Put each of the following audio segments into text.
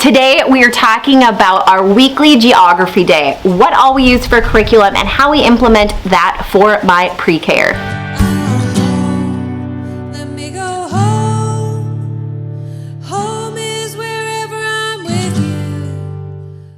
Today we are talking about our weekly geography day, what all we use for curriculum, and how we implement that for my pre-K.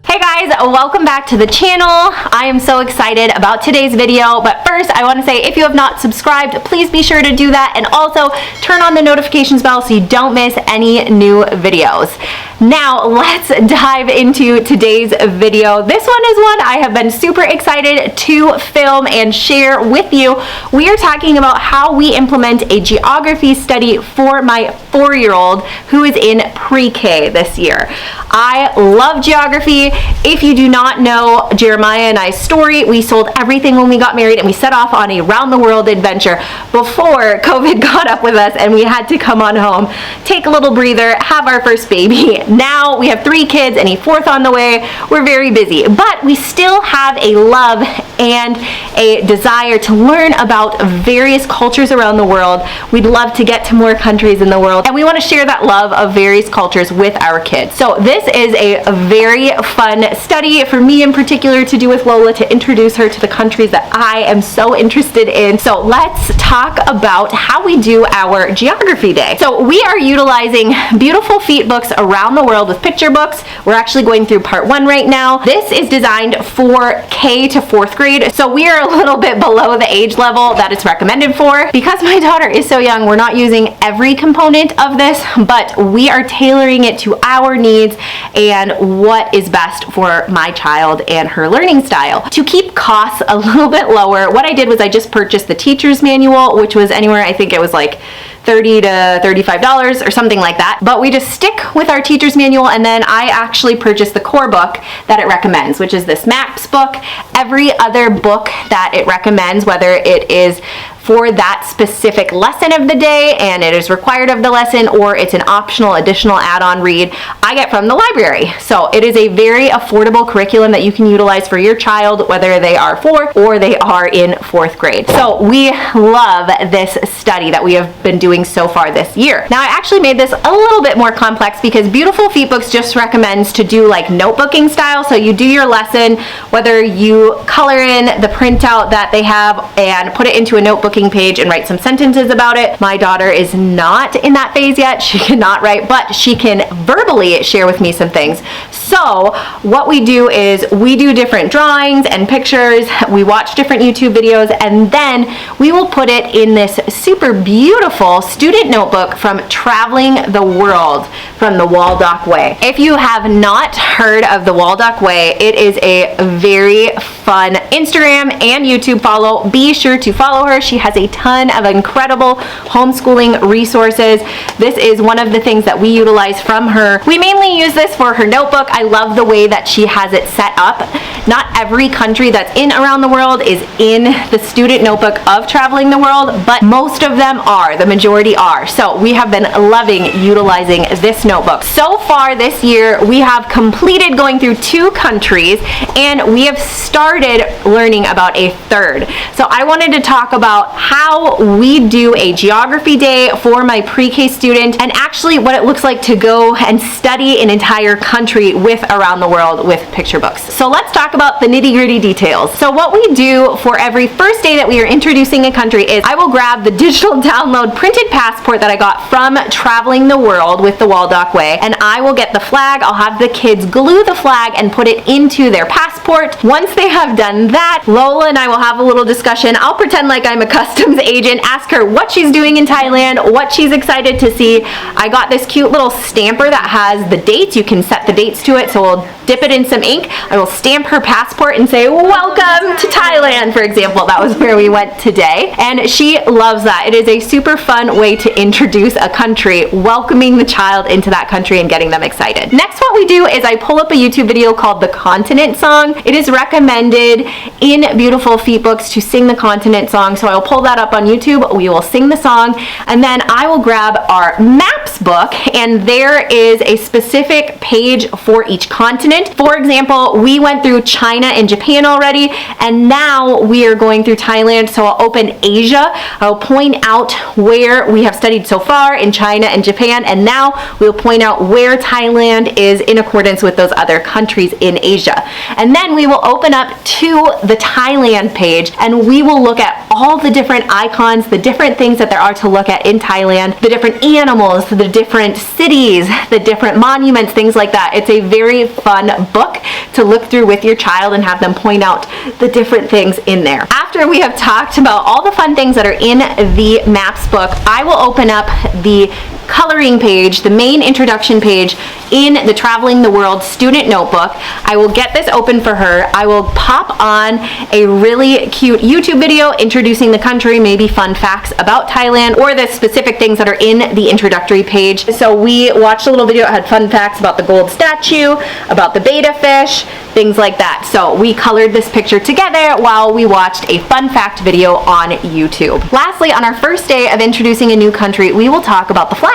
Hey guys, welcome back to the channel. I am so excited about today's video, but first I want to say if you have not subscribed, please be sure to do that, and also turn on the notifications bell so you don't miss any new videos. Now let's dive into today's video. This one is one I have been super excited to film and share with you. We are talking about how we implement a geography study for my 4-year-old who is in pre-K this year. I love geography. If you do not know Jeremiah and I's story, we sold everything when we got married and we set off on a round-the-world adventure before COVID got up with us and we had to come on home, take a little breather, have our first baby. Now we have 3 kids and a 4th on the way. We're very busy, but we still have a love and a desire to learn about various cultures around the world. We'd love to get to more countries in the world, and we want to share that love of various cultures with our kids. So this is a very fun study for me in particular to do with Lola, to introduce her to the countries that I am so interested in. So let's talk about how we do our geography day. So we are utilizing Beautiful Feet books around the world with picture books. We're actually going through part 1 right now. This is designed for K to 4th grade, so we are a little bit below the age level that it's recommended for. Because my daughter is so young, we're not using every component of this, but we are tailoring it to our needs and what is best for my child and her learning style. To keep costs a little bit lower, what I did was I just purchased the teacher's manual, which was anywhere, I think it was like $30 to $35 or something like that. But we just stick with our teacher's manual, and then I actually purchased the core book that it recommends, which is this maps book. Every other book that it recommends, whether it is for that specific lesson of the day and it is required of the lesson, or it's an optional additional add-on read, I get from the library. So it is a very affordable curriculum that you can utilize for your child, whether they are 4 or they are in 4th grade. So we love this study that we have been doing so far this year. Now I actually made this a little bit more complex because Beautiful Feet books just recommends to do like notebooking style. So you do your lesson, whether you color in the printout that they have and put it into a notebook page and write some sentences about it. My daughter is not in that phase yet. She cannot write, but she can verbally share with me some things. So what we do is we do different drawings and pictures. We watch different YouTube videos, and then we will put it in this super beautiful student notebook from Traveling the World from the Waldock Way. If you have not heard of the Waldock Way, it is a very fun Instagram and YouTube follow. Be sure to follow her. She has a ton of incredible homeschooling resources. This is one of the things that we utilize from her. We mainly use this for her notebook. I love the way that she has it set up. Not every country that's in around the world is in the student notebook of Traveling the World, but most of them are. The majority are. So we have been loving utilizing this notebook. So far this year, we have completed going through 2 countries, and we have started learning about a 3rd. So I wanted to talk about how we do a geography day for my pre-K student, and actually what it looks like to go and study an entire country with around the world with picture books. So let's talk about the nitty-gritty details. So what we do for every first day that we are introducing a country is I will grab the digital download printed passport that I got from Traveling the World with the Waldock Way, and I will get the flag. I'll have the kids glue the flag and put it into their passport. Once they have done that, Lola and I will have a little discussion. I'll pretend like I'm a customs agent, ask her what she's doing in Thailand, what she's excited to see. I got this cute little stamper that has the dates. You can set the dates to it, so we'll dip it in some ink. I will stamp her passport and say, welcome to Thailand, for example. That was where we went today. And she loves that. It is a super fun way to introduce a country, welcoming the child into that country and getting them excited. Next, what we do is I pull up a YouTube video called The Continent Song. It is recommended in Beautiful Feet books to sing the continent song, so I'll pull pull that up on YouTube. We will sing the song, and then I will grab our maps book, and there is a specific page for each continent. For example, we went through China and Japan already, and now we are going through Thailand. So I'll open Asia. I'll point out where we have studied so far in China and Japan, and now we'll point out where Thailand is in accordance with those other countries in Asia. And then we will open up to the Thailand page, and we will look at all the different icons, the different things that there are to look at in Thailand, the different animals, the different cities, the different monuments, things like that. It's a very fun book to look through with your child and have them point out the different things in there. After we have talked about all the fun things that are in the maps book, I will open up the coloring page, the main introduction page in the Traveling the World student notebook. I will get this open for her. I will pop on a really cute YouTube video introducing the country, maybe fun facts about Thailand, or the specific things that are in the introductory page. So we watched a little video, it had fun facts about the gold statue, about the betta fish, things like that. So we colored this picture together while we watched a fun fact video on YouTube. Lastly, on our first day of introducing a new country, we will talk about the flag.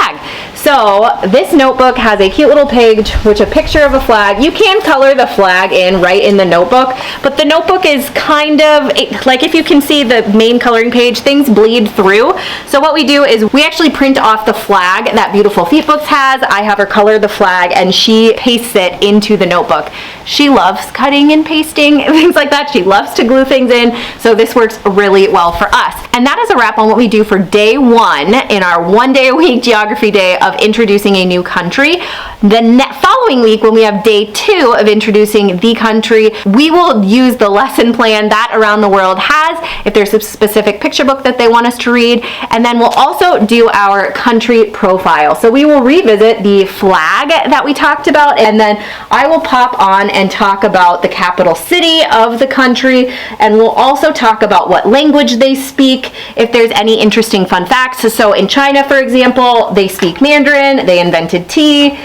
So this notebook has a cute little page with a picture of a flag. You can color the flag in right in the notebook, but the notebook is kind of like, if you can see the main coloring page, things bleed through. So what we do is we actually print off the flag that Beautiful Feet Books has. I have her color the flag, and she pastes it into the notebook. She loves cutting and pasting and things like that. She loves to glue things in, so this works really well for us. And that is a wrap on what we do for day one in our 1 day a week geography day of introducing a new country. The following week, when we have day 2 of introducing the country, we will use the lesson plan that Around the World has, if there's a specific picture book that they want us to read, and then we'll also do our country profile. So we will revisit the flag that we talked about, and then I will pop on and talk about the capital city of the country, and we'll also talk about what language they speak, if there's any interesting fun facts. So in China, for example, they speak Mandarin, they invented tea,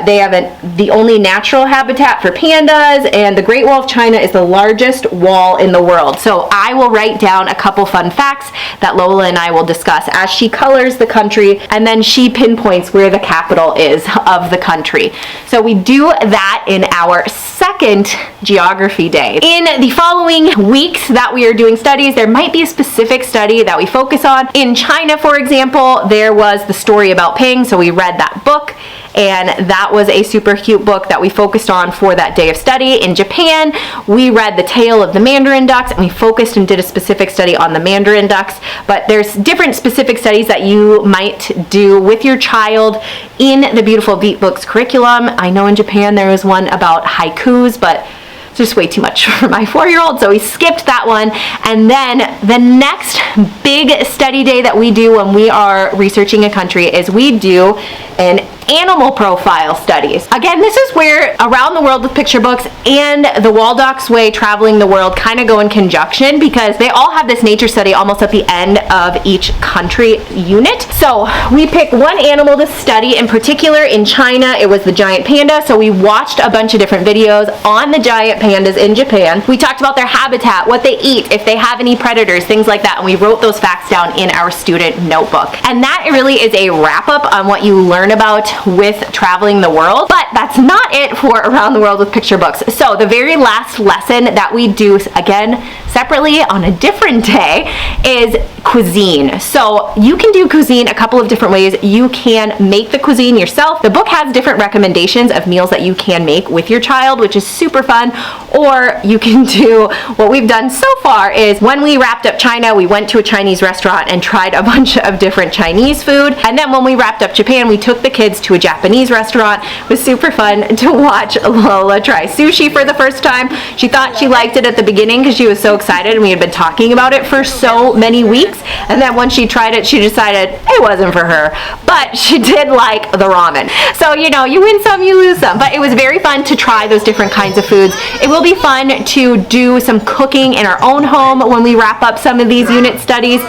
they have the only natural habitat for pandas, and the Great Wall of China is the largest wall in the world. So I will write down a couple fun facts that Lola and I will discuss as she colors the country, and then she pinpoints where the capital is of the country. So we do that in our second geography day. In the following weeks that we are doing studies, there might be a specific study that we focus on. In China, for example, there was the story about Ping, so we read that book, and that was a super cute book that we focused on for that day of study. In Japan, we read The Tale of the Mandarin Ducks, and we focused and did a specific study on the Mandarin ducks. But there's different specific studies that you might do with your child in the Beautiful Feet Books curriculum. I know in Japan there was one about haikus, but it's just way too much for my 4-year-old, so we skipped that one. And then the next big study day that we do when we are researching a country is we do an animal profile studies. Again, this is where Around the World with Picture Books and the Waldock's Way Traveling the World kind of go in conjunction, because they all have this nature study almost at the end of each country unit. So we pick one animal to study. In particular, in China, it was the giant panda. So we watched a bunch of different videos on the giant pandas in Japan. We talked about their habitat, what they eat, if they have any predators, things like that. And we wrote those facts down in our student notebook. And that really is a wrap up on what you learn about with Traveling the World. But that's not it for Around the World with Picture Books. So the very last lesson that we do, again, separately on a different day, is cuisine. So you can do cuisine a couple of different ways. You can make the cuisine yourself. The book has different recommendations of meals that you can make with your child, which is super fun. Or you can do what we've done so far is, when we wrapped up China, we went to a Chinese restaurant and tried a bunch of different Chinese food. And then when we wrapped up Japan, we took the kids to a Japanese restaurant. It was super fun to watch Lola try sushi for the first time. She thought she liked it at the beginning because she was so excited, and we had been talking about it for so many weeks. And then when she tried it, she decided it wasn't for her, but she did like the ramen. So, you know, you win some, you lose some, but it was very fun to try those different kinds of foods. It will be fun to do some cooking in our own home when we wrap up some of these unit studies.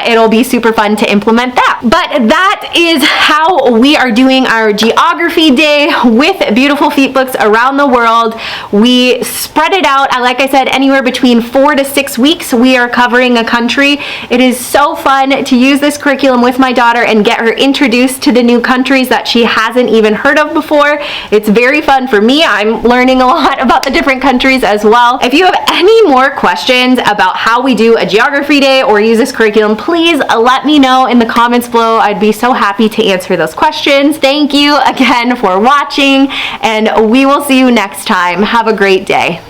It'll be super fun to implement that. But that is how we are doing our geography day with Beautiful Feet Books Around the World. We spread it out, like I said, anywhere between 4 4 to 6 weeks, we are covering a country. It is so fun to use this curriculum with my daughter and get her introduced to the new countries that she hasn't even heard of before. It's very fun for me. I'm learning a lot about the different countries as well. If you have any more questions about how we do a geography day or use this curriculum, please let me know in the comments below. I'd be so happy to answer those questions. Thank you again for watching, and we will see you next time. Have a great day.